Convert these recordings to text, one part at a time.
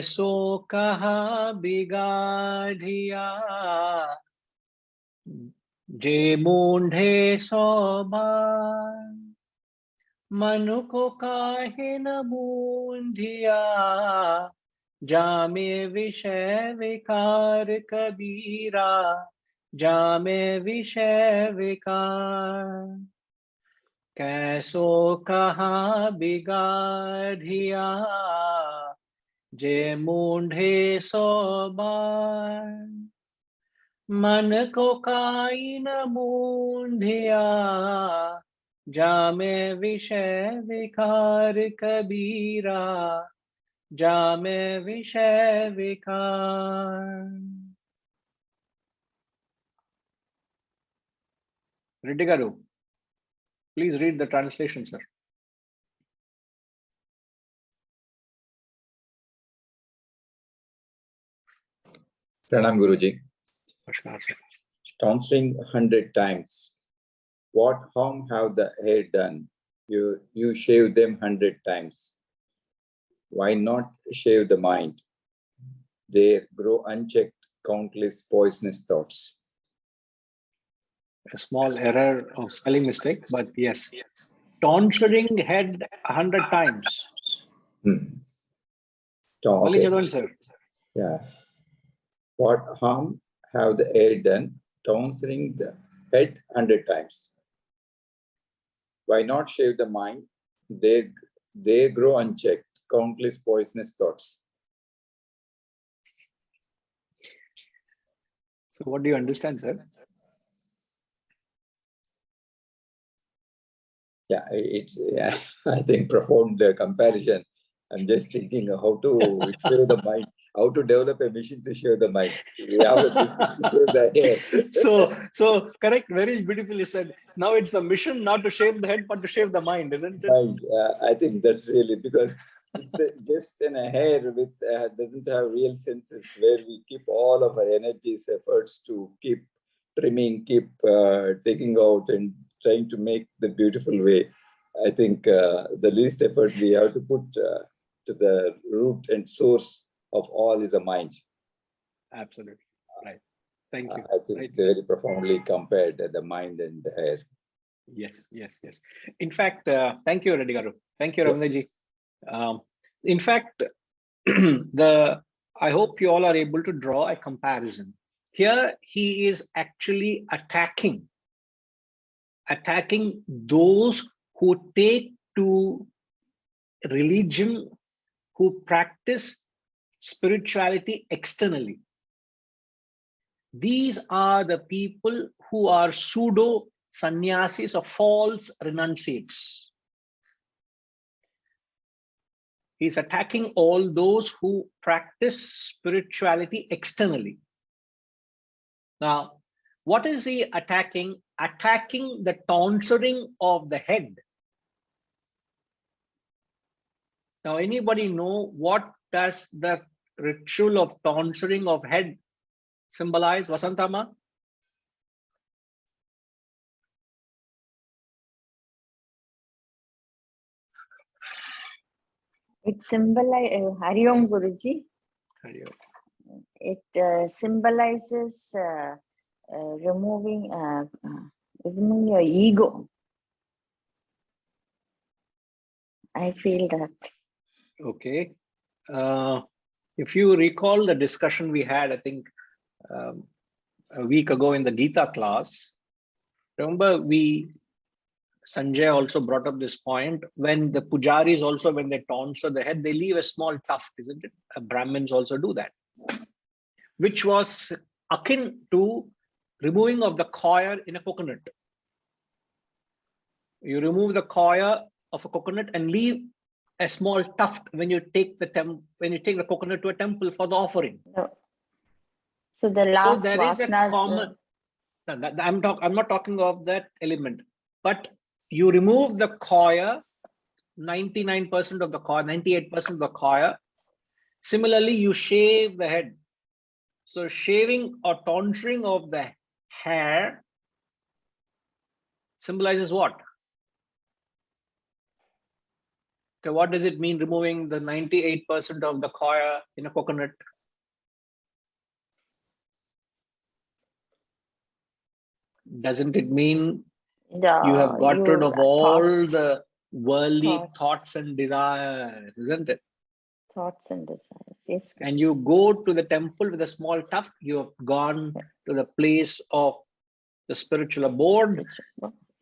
कैसो कहा बिगाड़िया जे मूंढे सोबार मन को काहे न मूंढिया जामे विषय विकार कबीरा जामे विषय विकार कैसो कहा बिगाड़िया जे मूंढे सोबार मन को काई न मूंढिया जामे विषय विकार कबीरा जामे विषय विकार. Reddy garu, please read the translation, sir. Pranam Guruji. Tonsuring 100 times. What harm have the hair done? You shave them 100 times. Why not shave the mind? They grow unchecked, countless poisonous thoughts. A small error of spelling mistake, but yes. Tonsuring head 100 times. Okay. Sir. Yeah. What harm have the hair done? Tonsuring the head 100 times. Why not shave the mind? They grow unchecked, countless poisonous thoughts. So what do you understand, sir? Yeah, I think profound comparison. I'm just thinking how to shave the mind, how to develop a mission to shave the mind. We have a mission to shave the hair. So correct, very beautifully said. Now it's a mission not to shave the head, but to shave the mind, isn't it? Mind. I think that's really because it's just in a hair with doesn't have real senses where we keep all of our energies, efforts to keep trimming, keep taking out and trying to make the beautiful way. I think the least effort we have to put to the root and source of all is a mind. Absolutely. Right. Thank you. I think they very profoundly compared the mind and the hair. Yes. In fact, thank you, Reddy garu. Thank you, Ravinaji. In fact, I hope you all are able to draw a comparison. Here, he is actually attacking those who take to religion, who practice spirituality externally. These are the people who are pseudo sannyasis or false renunciates. He's attacking all those who practice spirituality externally. Now, what is he attacking? Attacking the tonsuring of the head. Now, anybody know what does the ritual of tonsuring of head symbolize, Vasantama? It symbolizes, Hari Om Guruji. It symbolizes removing your ego. I feel that. Okay. If you recall the discussion we had, I think a week ago in the Gita class, remember Sanjay also brought up this point, when the pujaris also, when they tonsure the head, they leave a small tuft, isn't it? Brahmins also do that, which was akin to removing of the coir in a coconut. You remove the coir of a coconut and leave a small tuft when you take the coconut to a temple for the offering. No. So the last there vasanas, is a common. I'm not talking of that element, but you remove the coir, 99% of the coir, 98% of the coir. Similarly, you shave the head. So shaving or tonsuring of the hair symbolizes what? Okay, what does it mean removing the 98% of the coir in a coconut? Doesn't it mean you have got rid of all the worldly thoughts and desires, isn't it? Thoughts and desires, yes. And you go to the temple with a small tuft, you have gone to the place of the spiritual abode.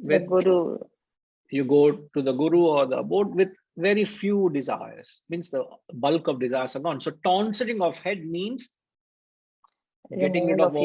The Guru. You go to the Guru or the abode with very few desires, means the bulk of desires are gone. So tonsuring of head means getting rid of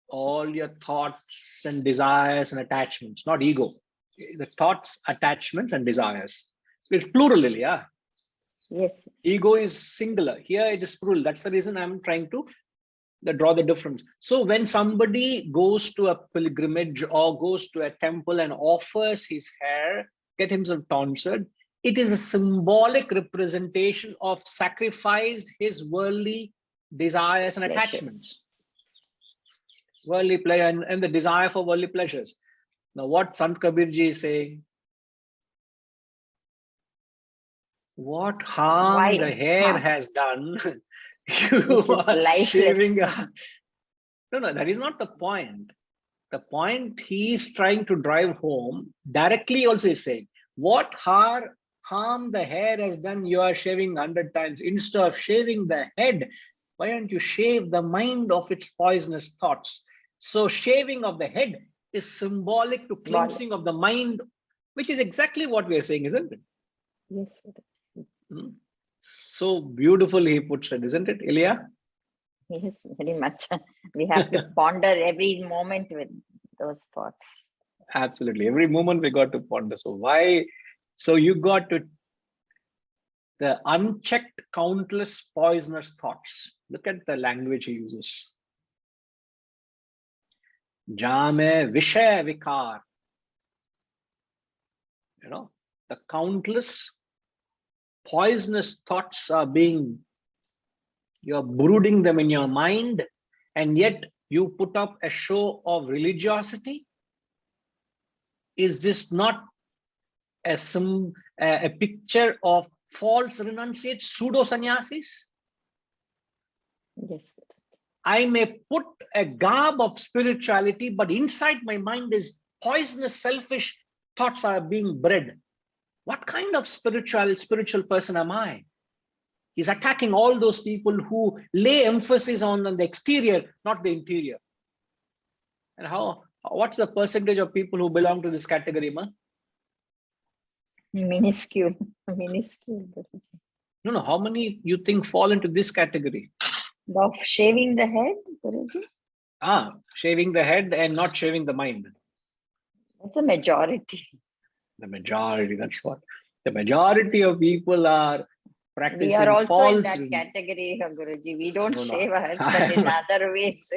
all your thoughts and desires and attachments, not ego. The thoughts, attachments, and desires. It's plural, yeah. Yes. Ego is singular. Here it is plural. That's the reason I'm trying to draw the difference. So when somebody goes to a pilgrimage or goes to a temple and offers his hair, get himself tonsured, it is a symbolic representation of sacrificed his worldly desires and attachments. Worldly pleasure and the desire for worldly pleasures. Now, what Sant Kabir is saying, what harm the hair has done, you are shaving. No, that is not the point. The point he is trying to drive home directly also is saying, what harm the hair has done, you are shaving 100 times. Instead of shaving the head, why don't you shave the mind of its poisonous thoughts? So shaving of the head is symbolic to cleansing of the mind, which is exactly what we are saying, isn't it? Yes. So beautifully he puts it, isn't it, Ilya? Yes, very much. We have to ponder every moment with those thoughts. Absolutely. Every moment we got to ponder. So why? So you got to the unchecked countless poisonous thoughts. Look at the language he uses. Jame Vishay Vikar. You know, the countless poisonous thoughts are you're brooding them in your mind, and yet you put up a show of religiosity. Is this not a picture of false renunciates, pseudo sannyasis? Yes. I may put a garb of spirituality, but inside my mind is poisonous, selfish thoughts are being bred. What kind of spiritual person am I? He's attacking all those people who lay emphasis on the exterior, not the interior. And what's the percentage of people who belong to this category, Ma? Minuscule. No, how many you think fall into this category? Of shaving the head, Guruji? Shaving the head and not shaving the mind. That's a majority. The majority, that's what. The majority of people are practicing. We are also in that category, Guruji. We don't shave our heads, but in other ways,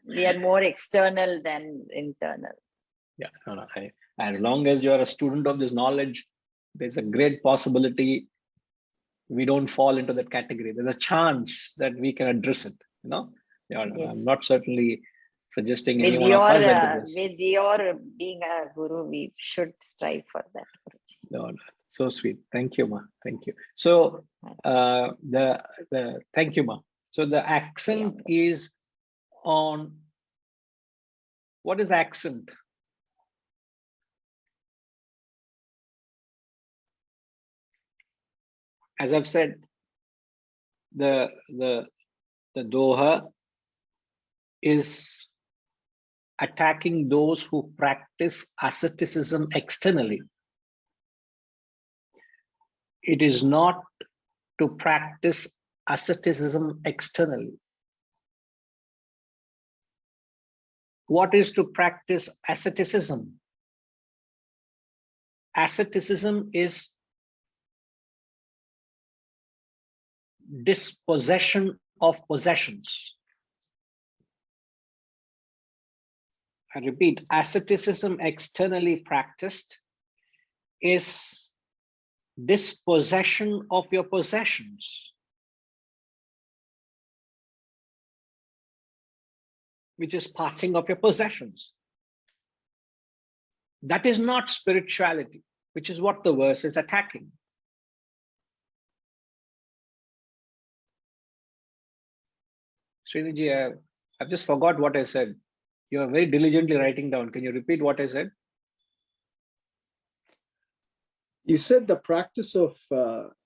we are more external than internal. Yeah, as long as you are a student of this knowledge, there's a great possibility we don't fall into that category. There's a chance that we can address it. Yes. I'm not certainly suggesting with anyone of us with your being a guru, we should strive for that. No, so sweet. Thank you, Ma. Thank you. So thank you, Ma. So the accent is on, what is accent? As I've said, the Doha is attacking those who practice asceticism externally. It is not to practice asceticism externally. What is to practice asceticism? Asceticism is dispossession of possessions. I repeat, asceticism externally practiced is dispossession of your possessions, which is parting of your possessions. That is not spirituality. which is what the verse is attacking. Sriniji, I've just forgot what I said. You are very diligently writing down. Can you repeat what I said? You said the practice of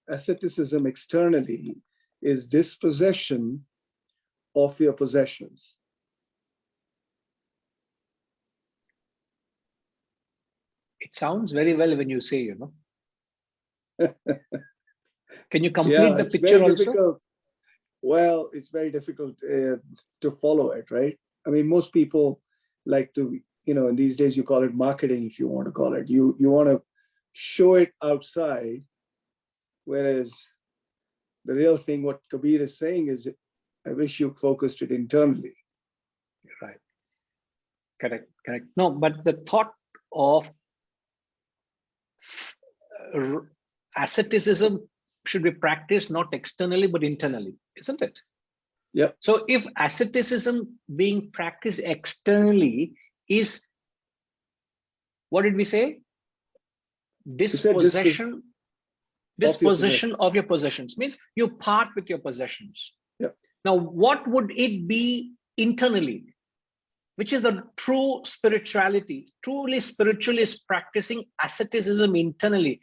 asceticism externally is dispossession of your possessions. It sounds very well when you say, you know. Can you complete Yeah, the it's picture very also? difficult. Well, it's very difficult to follow it, right? I mean, most people like to, in these days you call it marketing, if you want to call it. You want to show it outside, whereas the real thing, what Kabir is saying is, I wish you focused it internally. Right. Correct. Correct. No, but the thought of asceticism should be practiced not externally but internally, isn't it? Yeah. So if asceticism being practiced externally is, what did we say? Dispossession of your possessions means you part with your possessions. Yeah. Now, what would it be internally? Which is the true spirituality? Truly spiritual is practicing asceticism internally.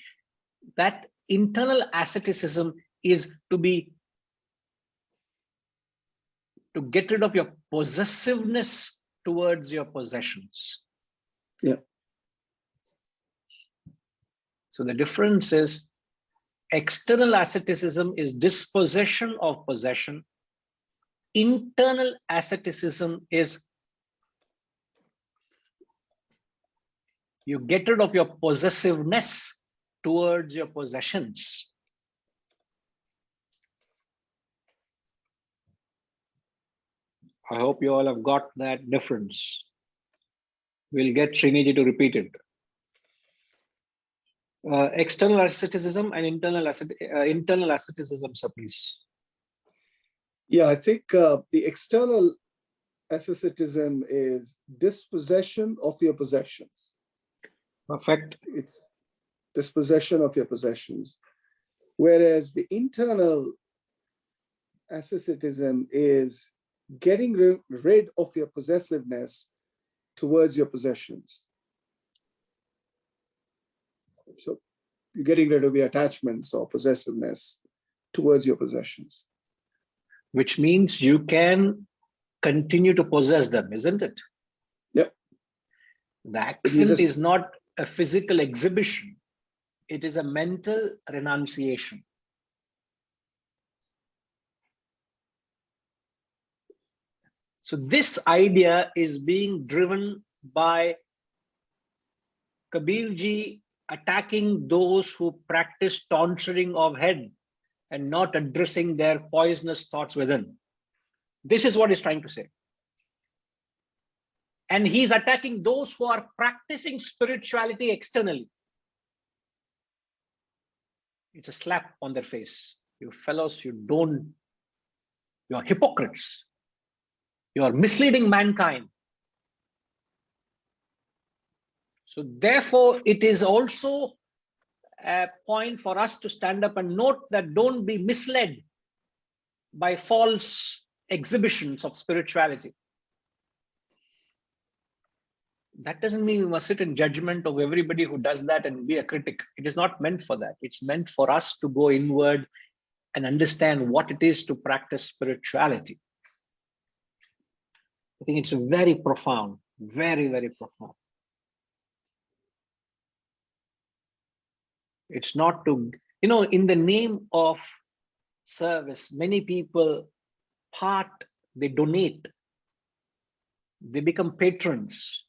That internal asceticism is to get rid of your possessiveness towards your possessions. Yeah. So the difference is external asceticism is dispossession of possession. Internal asceticism is you get rid of your possessiveness towards your possessions. I hope you all have got that difference. We'll get Sriniji to repeat it. External asceticism and internal asceticism, sir, please. Yeah, I think the external asceticism is dispossession of your possessions. Perfect. It's dispossession of your possessions. Whereas the internal asceticism is getting rid of your possessiveness towards your possessions. So you're getting rid of your attachments or possessiveness towards your possessions. Which means you can continue to possess them, isn't it? Yep. The accent is not a physical exhibition. It is a mental renunciation. So this idea is being driven by Kabirji attacking those who practice tonsuring of head and not addressing their poisonous thoughts within. This is what he's trying to say. And he's attacking those who are practicing spirituality externally. It's a slap on their face. You fellows, you're hypocrites. You are misleading mankind. So therefore, it is also a point for us to stand up and note that don't be misled by false exhibitions of spirituality. That doesn't mean we must sit in judgment of everybody who does that and be a critic. It is not meant for that. It's meant for us to go inward and understand what it is to practice spirituality. I think it's very profound, very, very profound. It's not to, in the name of service, many people they donate, they become patrons.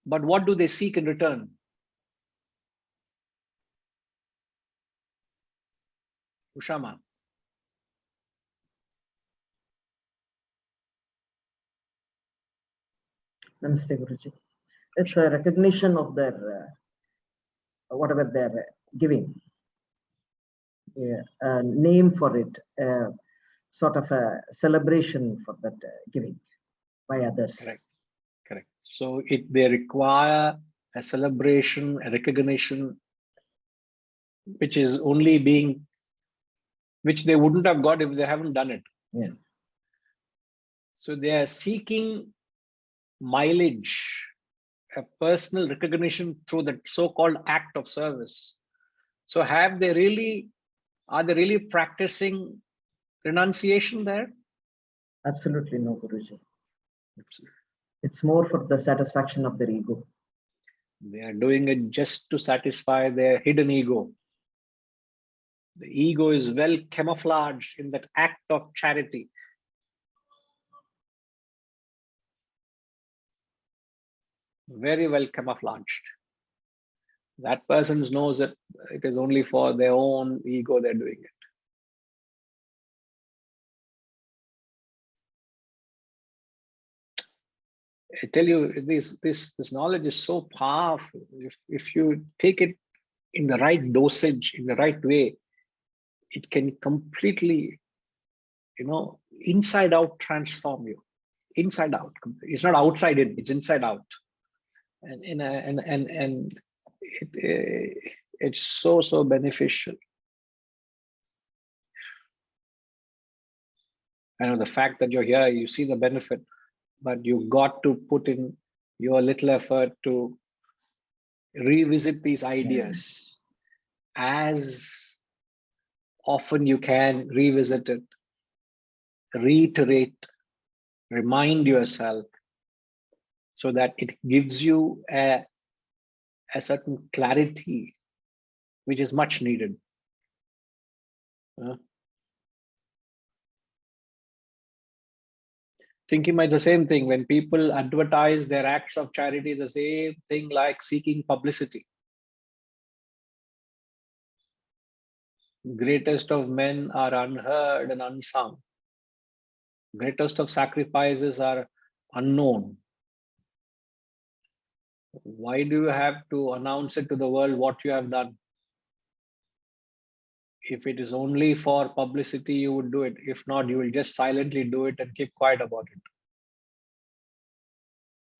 But what do they seek in return? Ushama. Namaste, Guruji. It's a recognition of their whatever they're giving. Yeah, a name for it, sort of a celebration for that giving by others. Correct. Correct. So they require a celebration, a recognition which is only being, which they wouldn't have got if they haven't done it. Yeah. So they are seeking mileage, a personal recognition through the so-called act of service. So are they really practicing renunciation there? Absolutely no, Guruji. Absolutely. It's more for the satisfaction of their ego. They are doing it just to satisfy their hidden ego. The ego is well camouflaged in that act of charity. Very well camouflaged. That person knows that it is only for their own ego they're doing it. I tell you, this knowledge is so powerful. If you take it in the right dosage, in the right way, it can completely, inside out transform you. Inside out. It's not outside in, it's inside out. And it's so beneficial. I know the fact that you're here, you see the benefit, but you've got to put in your little effort to revisit these ideas as often you can. Revisit it, reiterate, remind yourself, so that it gives you a certain clarity, which is much needed. Thinking about the same thing, when people advertise their acts of charity, is the same thing like seeking publicity. Greatest of men are unheard and unsung. Greatest of sacrifices are unknown. Why do you have to announce it to the world what you have done? If it is only for publicity, you would do it. If not, you will just silently do it and keep quiet about it.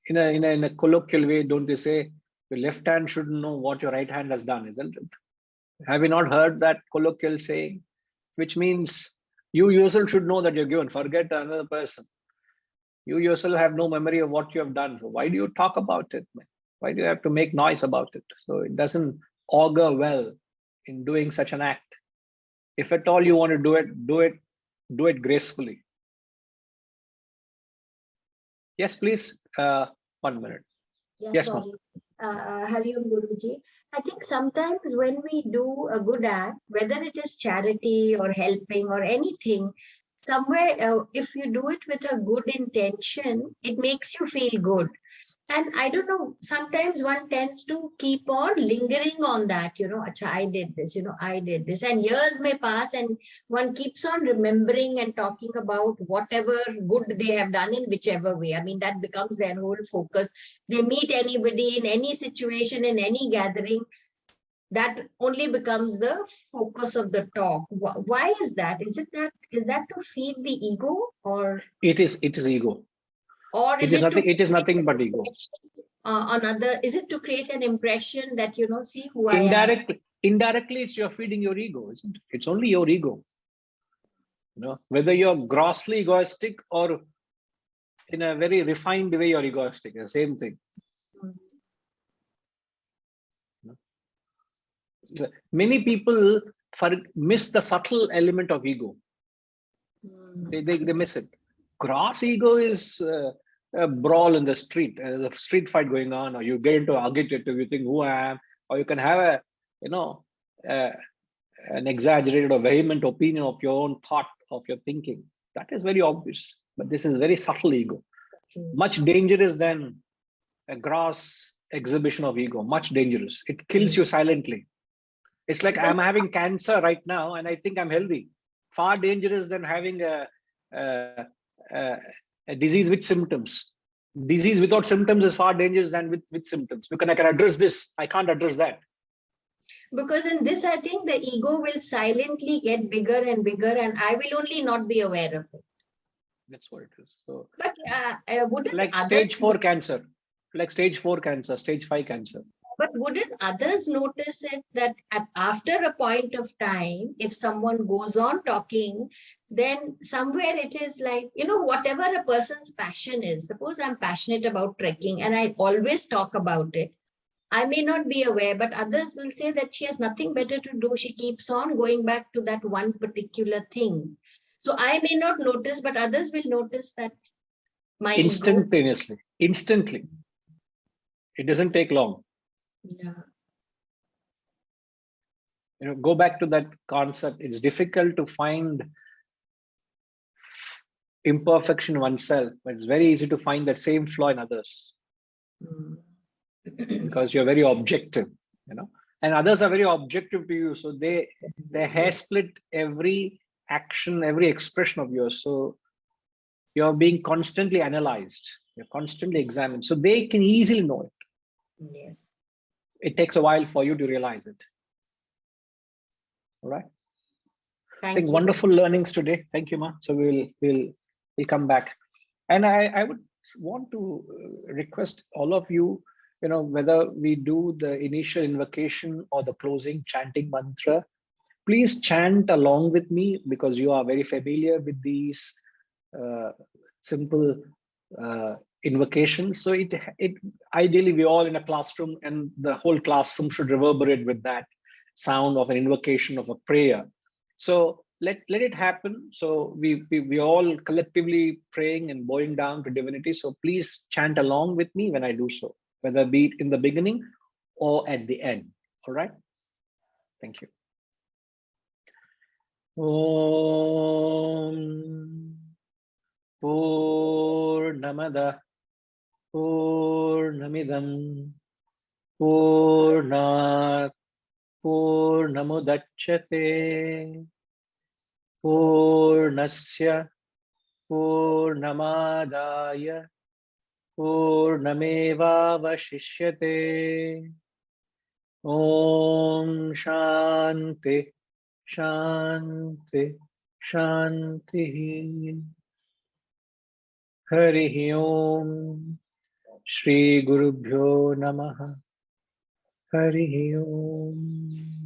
In a colloquial way, don't they say your left hand shouldn't know what your right hand has done, isn't it? Have you not heard that colloquial saying? Which means you yourself should know that you're given. Forget another person. You yourself have no memory of what you have done. So why do you talk about it? Why do you have to make noise about it? So it doesn't augur well in doing such an act. If at all you want to do it gracefully. Yes, please. 1 minute. Yes, ma'am. Hari Om Guruji. I think sometimes when we do a good act, whether it is charity or helping or anything, somewhere if you do it with a good intention, it makes you feel good. And I don't know, sometimes one tends to keep on lingering on that, Acha, I did this, I did this. And years may pass and one keeps on remembering and talking about whatever good they have done in whichever way. I mean, that becomes their whole focus. They meet anybody in any situation, in any gathering, that only becomes the focus of the talk. Why is that? Is that to feed the ego, or? It is ego. Or it is nothing but ego. Is it to create an impression that, see who I am? Indirectly, it's you're feeding your ego, isn't it? It's only your ego. Whether you're grossly egoistic or in a very refined way, you're egoistic, the same thing. Many people miss the subtle element of ego. They miss it. Gross ego is a brawl in the street. There's a street fight going on, or you get into argumentative, you think who I am, or you can have an exaggerated or vehement opinion of your own thought, of your thinking. That is very obvious, but this is very subtle ego. Much dangerous than a gross exhibition of ego. Much dangerous. It kills you silently. It's like I'm having cancer right now and I think I'm healthy. Far dangerous than having a disease with symptoms. Disease without symptoms is far dangerous than with symptoms. I can address this, I can't address that. Because in this, I think the ego will silently get bigger and bigger, and I will only not be aware of it. That's what it is. So, but wouldn't like stage 4 cancer, like stage 4 cancer, stage 5 cancer. But wouldn't others notice it that after a point of time, if someone goes on talking, then somewhere it is like, whatever a person's passion is, suppose I'm passionate about trekking and I always talk about it. I may not be aware, but others will say that she has nothing better to do. She keeps on going back to that one particular thing. So I may not notice, but others will notice that my ego. Instantaneously, instantly. It doesn't take long. Yeah. Go back to that concept. It's difficult to find imperfection oneself, but it's very easy to find that same flaw in others. Because you're very objective, and others are very objective to you. So they hair split every action, every expression of yours. So you're being constantly analyzed. You're constantly examined. So they can easily know it. Yes. It takes a while for you to realize it. All right. I think wonderful learnings today. Thank you, Ma. So we'll come back. And I would want to request all of you, whether we do the initial invocation or the closing chanting mantra, please chant along with me, because you are very familiar with these simple invocations. So it ideally we're all in a classroom, and the whole classroom should reverberate with that sound of an invocation, of a prayer. So let it happen. So we all collectively praying and bowing down to divinity. So please chant along with me when I do so, whether be it in the beginning or at the end. All right. Thank you. Om Purnamada Purnamidam Purnat Purnamudachyate Purnasya Purnamadaya Purnamevavashishyate. Om Shanti Shanti Shanti. Hari Om. Shri Gurubhyo Namaha. Hari Om.